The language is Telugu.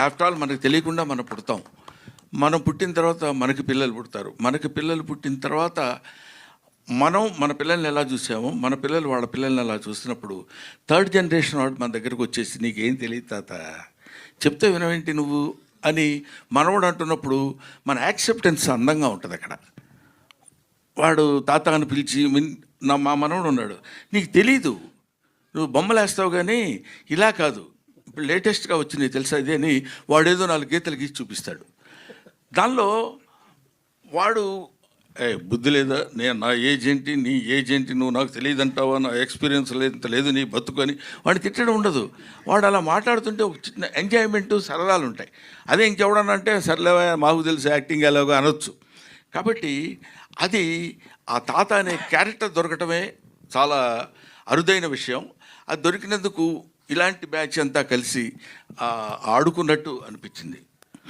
ఆఫ్టర్ ఆల్ మనకు తెలియకుండా మనం పుడతాం. మనం పుట్టిన తర్వాత మనకి పిల్లలు పుడతారు. మనకి పిల్లలు పుట్టిన తర్వాత మనం మన పిల్లల్ని ఎలా చూసామో మన పిల్లలు వాళ్ళ పిల్లల్ని ఎలా చూసినప్పుడు థర్డ్ జనరేషన్ వాడు మన దగ్గరకు వచ్చేసి నీకేం తెలియదు తాత, చెప్తే వినవేంటి నువ్వు అని మనవడు అంటున్నప్పుడు మన యాక్సెప్టెన్స్ అందంగా ఉంటుంది అక్కడ. వాడు తాత అని పిలిచి మా మనవడు ఉన్నాడు, నీకు తెలీదు, నువ్వు బొమ్మలు వేస్తావు కానీ ఇలా కాదు, ఇప్పుడు లేటెస్ట్గా వచ్చినాయి తెలుసా ఇది అని వాడేదో 4 గీతలు గీసి చూపిస్తాడు. దానిలో వాడు బుద్ధి లేదా, నా ఏజ్ ఏంటి, నీ ఏజ్ ఏంటి, నువ్వు నాకు తెలియదు అంటావా, నా ఎక్స్పీరియన్స్ లేదు నీ బతుకు అని వాడిని తిట్టడం ఉండదు. వాడు అలా మాట్లాడుతుంటే ఒక చిన్న ఎంజాయ్మెంటు సరదాలు ఉంటాయి. అదే ఇంకెవడన్నా అంటే సర్లేవా మాకు తెలుసు యాక్టింగ్ ఎలాగో అనొచ్చు. కాబట్టి అది ఆ తాత అనే క్యారెక్టర్ దొరకటమే చాలా అరుదైన విషయం. అది దొరికినందుకు ఇలాంటి బ్యాచ్ అంతా కలిసి ఆడుకున్నట్టు అనిపించింది.